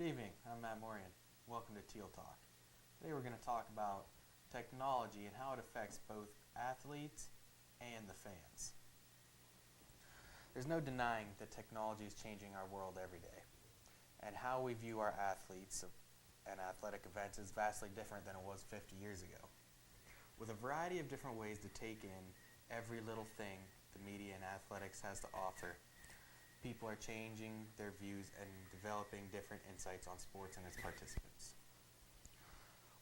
evening. I'm Matt Morian. Welcome to Thiel Talk. Today we're going to talk about technology and how it affects both athletes and the fans. There's no denying that technology is changing our world every day, and how we view our athletes and athletic events is vastly different than it was 50 years ago. With a variety of different ways to take in every little thing the media and athletics has to offer, people are changing their views and developing different insights on sports and its participants.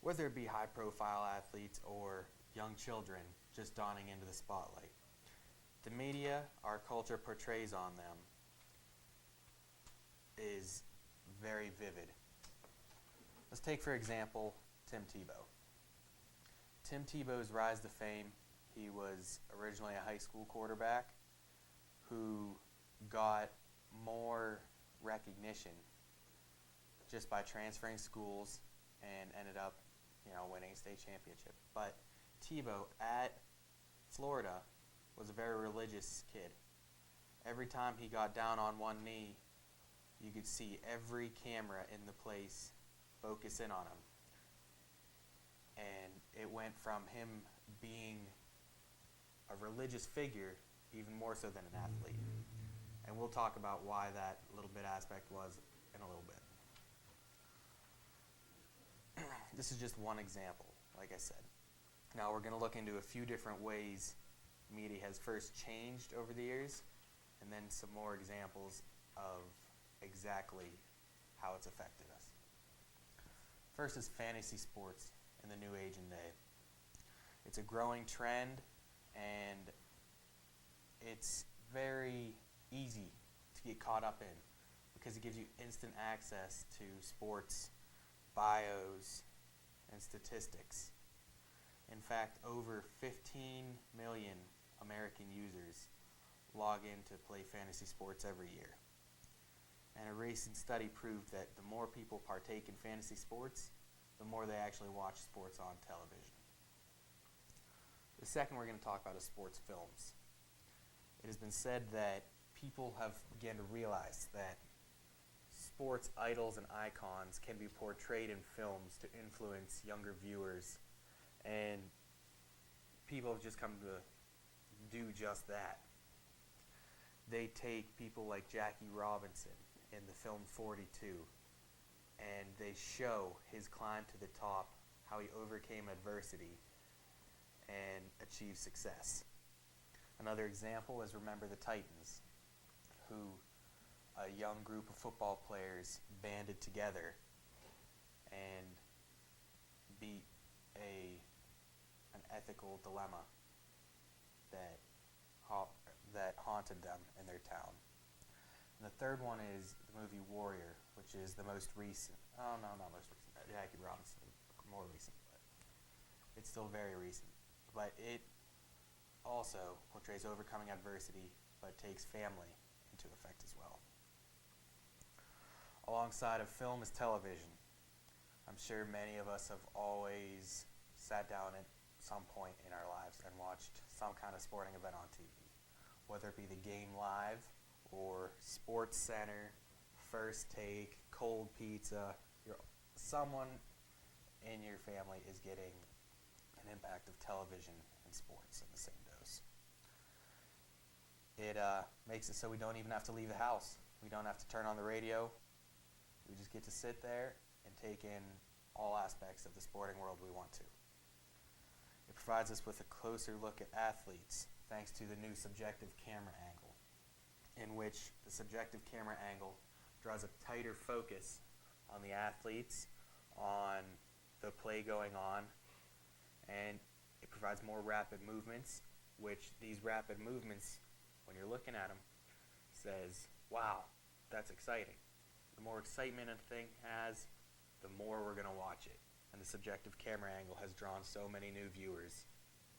Whether it be high-profile athletes or young children just dawning into the spotlight, the media our culture portrays on them is very vivid. Let's take, for example, Tim Tebow. Tim Tebow's rise to fame, he was originally a high school quarterback who got more recognition just by transferring schools and ended up, winning a state championship. But Tebow at Florida was a very religious kid. Every time he got down on one knee, you could see every camera in the place focus in on him. And it went from him being a religious figure even more so than an athlete. And we'll talk about why that little bit aspect was in a little bit. This is just one example, like I said. Now we're going to look into a few different ways media has first changed over the years, and then some more examples of exactly how it's affected us. First is fantasy sports in the new age and day. It's a growing trend, and it's very easy to get caught up in because it gives you instant access to sports, bios, and statistics. In fact, over 15 million American users log in to play fantasy sports every year. And a recent study proved that the more people partake in fantasy sports, the more they actually watch sports on television. The second we're going to talk about is sports films. It has been said that people have begun to realize that sports idols and icons can be portrayed in films to influence younger viewers, and people have just come to do just that. They take people like Jackie Robinson in the film 42, and they show his climb to the top, how he overcame adversity and achieved success. Another example is Remember the Titans, who a young group of football players banded together and beat an ethical dilemma that haunted them in their town. And the third one is the movie Warrior, which is the most recent. Oh, no, not most recent. Jackie Robinson, more recent, but it's still very recent. But it also portrays overcoming adversity, but takes family into effect as well. Alongside of film is television. I'm sure many of us have always sat down at some point in our lives and watched some kind of sporting event on TV, whether it be the game live or Sports Center, First Take, Cold Pizza. Someone in your family is getting an impact of television and sports in the same dose. It makes it so we don't even have to leave the house. We don't have to turn on the radio. We just get to sit there and take in all aspects of the sporting world we want to. It provides us with a closer look at athletes thanks to the new subjective camera angle, in which the subjective camera angle draws a tighter focus on the athletes, on the play going on, and it provides more rapid movements, which these rapid movements, when you're looking at them, says, wow, that's exciting. The more excitement a thing has, the more we're going to watch it. And the subjective camera angle has drawn so many new viewers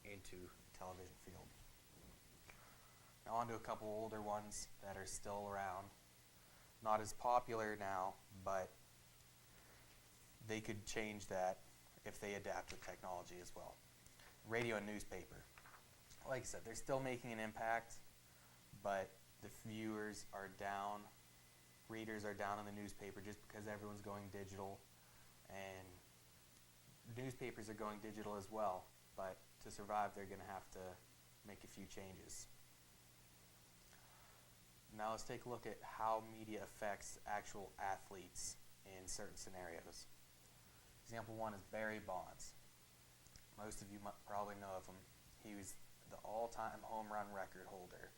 into the television field. Now on to a couple older ones that are still around. Not as popular now, but they could change that if they adapt with technology as well. Radio and newspaper. Like I said, they're still making an impact, but the viewers are down readers are down on the newspaper just because everyone's going digital, and newspapers are going digital as well, but to survive they're going to have to make a few changes. Now let's take a look at how media affects actual athletes in certain scenarios. Example one is Barry Bonds. Most of you probably know of him. He was the all-time home run record holder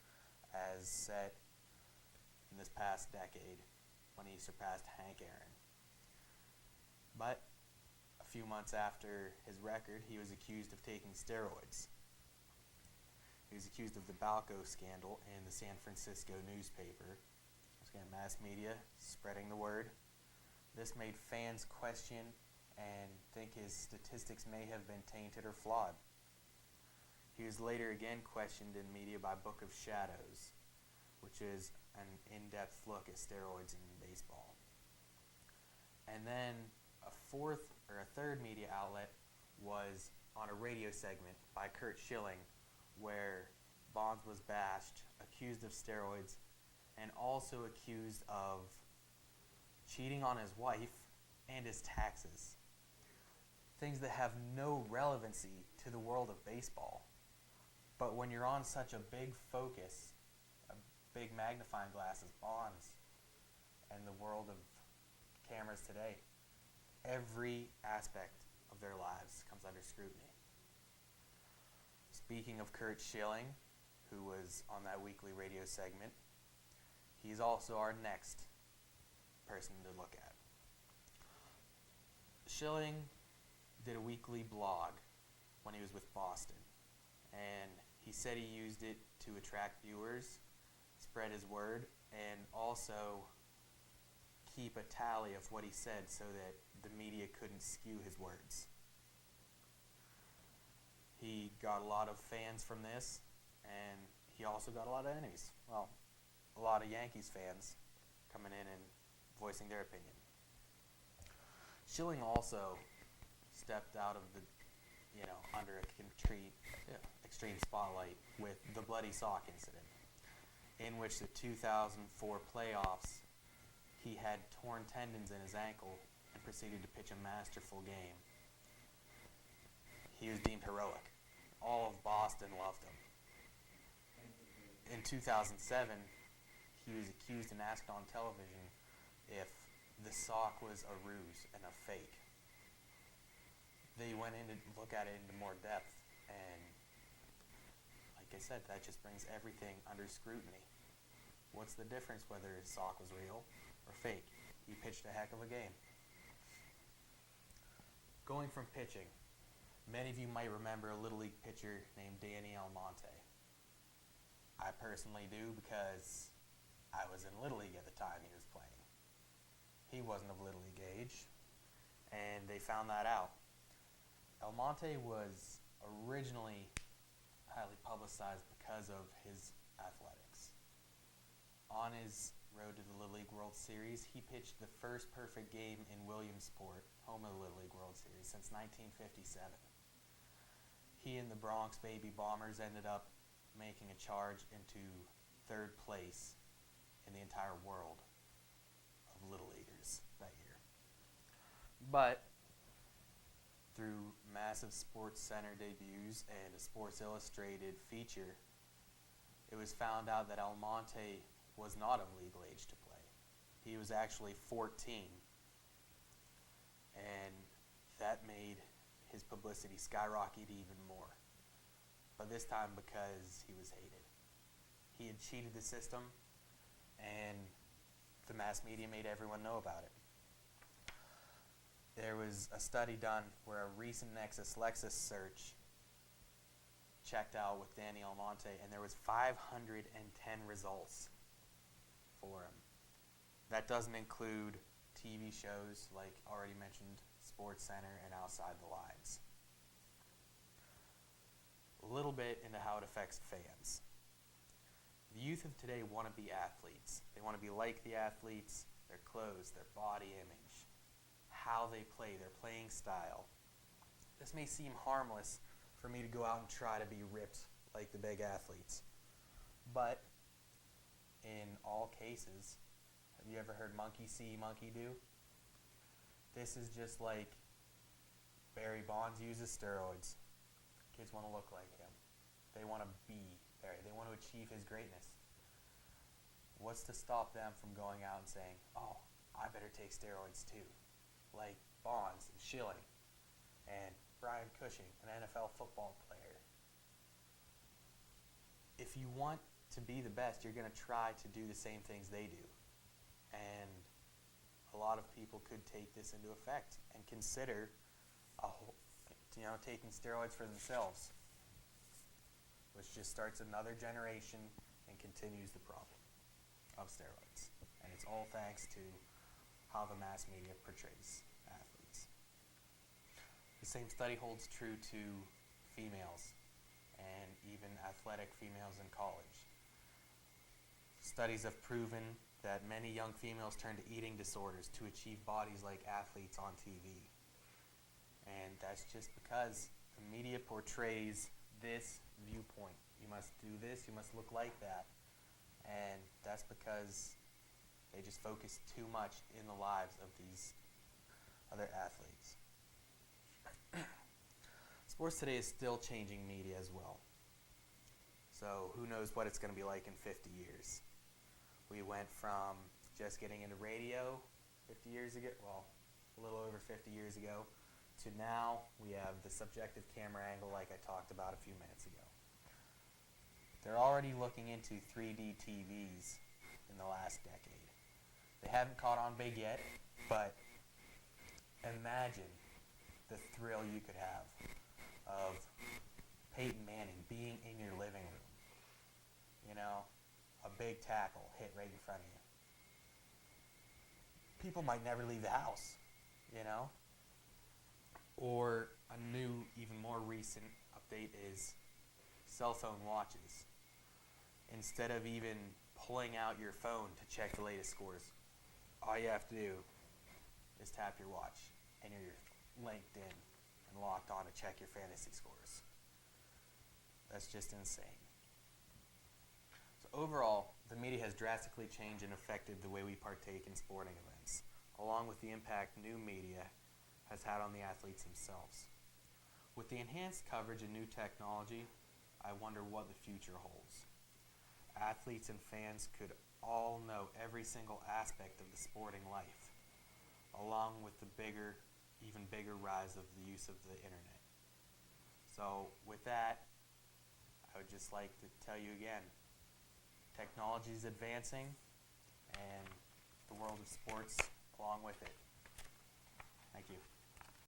as set in this past decade when he surpassed Hank Aaron. But a few months after his record, he was accused of taking steroids. He was accused of the Balco scandal in the San Francisco newspaper. Once again, mass media spreading the word. This made fans question and think his statistics may have been tainted or flawed. He was later again questioned in media by Book of Shadows, which is an in-depth look at steroids in baseball. And then a third media outlet was on a radio segment by Curt Schilling, where Bonds was bashed, accused of steroids, and also accused of cheating on his wife and his taxes. Things that have no relevancy to the world of baseball. But when you're on such a big focus, a big magnifying glass as Bonds and the world of cameras today, every aspect of their lives comes under scrutiny. Speaking of Curt Schilling, who was on that weekly radio segment, he's also our next person to look at. Schilling did a weekly blog when he was with Boston, and he said he used it to attract viewers, spread his word, and also keep a tally of what he said so that the media couldn't skew his words. He got a lot of fans from this, and he also got a lot of enemies. Well, a lot of Yankees fans coming in and voicing their opinion. Schilling also stepped out of the, under a extreme spotlight with the bloody sock incident, in which the 2004 playoffs, he had torn tendons in his ankle and proceeded to pitch a masterful game. He was deemed heroic. All of Boston loved him. In 2007, he was accused and asked on television if the sock was a ruse and a fake. They went in to look at it into more depth, and like I said, that just brings everything under scrutiny. What's the difference whether his sock was real or fake? He pitched a heck of a game. Going from pitching, many of you might remember a Little League pitcher named Danny Almonte. I personally do because I was in Little League at the time he was playing. He wasn't of Little League age, and they found that out. Almonte was originally highly publicized because of his athletics. On his road to the Little League World Series, he pitched the first perfect game in Williamsport, home of the Little League World Series, since 1957. He and the Bronx Baby Bombers ended up making a charge into third place in the entire world of Little Leaguers that year. But through massive Sports Center debuts and a Sports Illustrated feature, it was found out that Almonte was not of legal age to play. He was actually 14, and that made his publicity skyrocket even more. But this time because he was hated. He had cheated the system, and the mass media made everyone know about it. There was a study done where a recent Nexus Lexus search checked out with Danny Almonte, and there was 510 results for him. That doesn't include TV shows like already mentioned Sports Center and Outside the Lines. A little bit into how it affects fans. The youth of today want to be athletes. They want to be like the athletes, their clothes, their body image, how they play, their playing style. This may seem harmless for me to go out and try to be ripped like the big athletes, but in all cases, you ever heard monkey see, monkey do? This is just like Barry Bonds uses steroids. Kids want to look like him. They want to be Barry. They want to achieve his greatness. What's to stop them from going out and saying, oh, I better take steroids too? Like Bonds and Schilling and Brian Cushing, an NFL football player. If you want to be the best, you're going to try to do the same things they do. And a lot of people could take this into effect and consider taking steroids for themselves, which just starts another generation and continues the problem of steroids. And it's all thanks to how the mass media portrays athletes. The same study holds true to females and even athletic females in college. Studies have proven that many young females turn to eating disorders to achieve bodies like athletes on TV. And that's just because the media portrays this viewpoint. You must do this, you must look like that. And that's because they just focus too much in the lives of these other athletes. Sports today is still changing media as well. So who knows what it's going to be like in 50 years. We went from just getting into radio 50 years ago, well, a little over 50 years ago, to now we have the subjective camera angle like I talked about a few minutes ago. They're already looking into 3D TVs in the last decade. They haven't caught on big yet, but imagine the thrill you could have of Peyton Manning being in your living room. You know, a big tackle hit right in front of you. People might never leave the house, you know? Or a new, even more recent update is cell phone watches. Instead of even pulling out your phone to check the latest scores, all you have to do is tap your watch and you're linked in and locked on to check your fantasy scores. That's just insane. So overall, the media has drastically changed and affected the way we partake in sporting events, along with the impact new media has had on the athletes themselves. With the enhanced coverage and new technology, I wonder what the future holds. Athletes and fans could all know every single aspect of the sporting life, along with the even bigger rise of the use of the internet. So with that, I would just like to tell you again, technology is advancing and the world of sports along with it.